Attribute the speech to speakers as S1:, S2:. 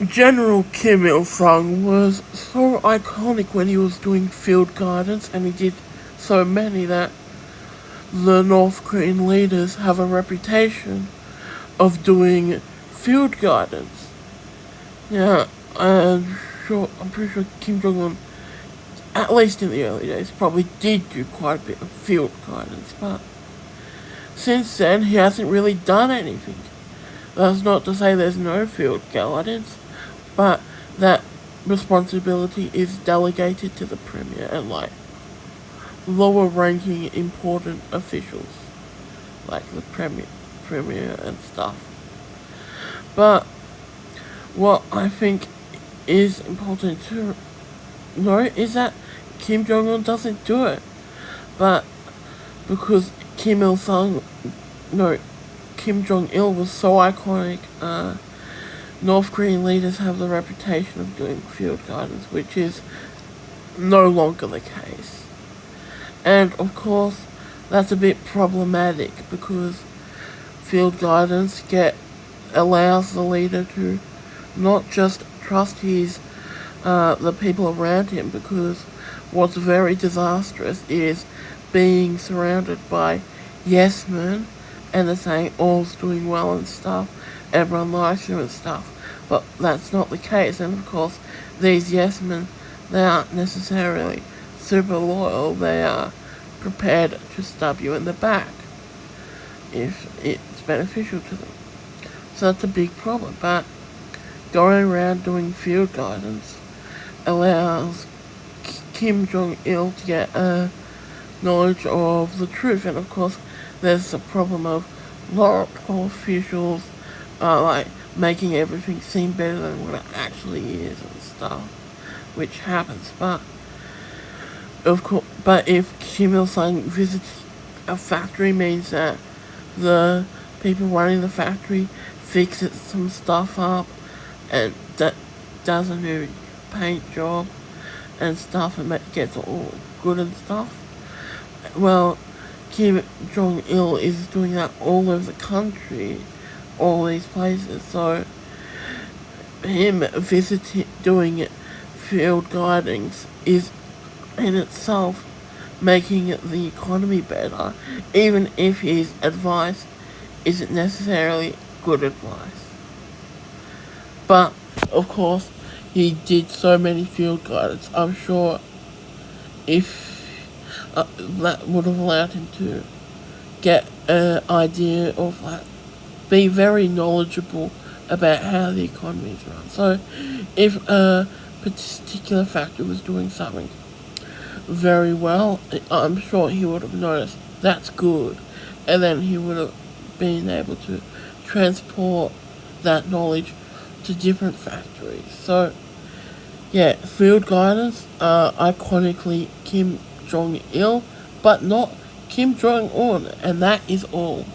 S1: General Kim Il-sung was so iconic when he was doing field guidance, and he did so many that the North Korean leaders have a reputation of doing field guidance. Yeah, I'm pretty sure Kim Jong-un, at least in the early days, probably did do quite a bit of field guidance, but since then he hasn't really done anything. That's not to say there's no field guidance, but that responsibility is delegated to the premier and like lower ranking important officials, like the premier and stuff. But what I think is important to know is that Kim Jong Un doesn't do it, but because Kim Il Sung, no, Kim Jong Il was so iconic. North Korean leaders have the reputation of doing field guidance, which is no longer the case. And of course, that's a bit problematic because field guidance allows the leader to not just trust the people around him, because what's very disastrous is being surrounded by yes men and they're saying all's doing well and stuff, everyone likes you and stuff. But that's not the case, and of course these yes men, they aren't necessarily super loyal, they are prepared to stab you in the back if it's beneficial to them. So that's a big problem, but going around doing field guidance allows Kim Jong-il to get knowledge of the truth, and of course there's the problem of lot of officials like making everything seem better than what it actually is and stuff, which happens. But of course, but if Kim Il-sung visits a factory, means that the people running the factory fixes some stuff up and that does a new paint job and stuff and gets all good and stuff. Well, Kim Jong-il is doing that all over the country, all these places. So him doing field guidings is in itself making the economy better, even if his advice isn't necessarily good advice. But of course, he did so many field guidance. I'm sure if that would have allowed him to get an idea of like be very knowledgeable about how the economy is run. So if a particular factor was doing something very well, I'm sure he would have noticed that's good, and then he would have been able to transport that knowledge to different factories. So yeah, field guidance, iconically Kim Jong-il, but not Kim Jong-un, and that is all.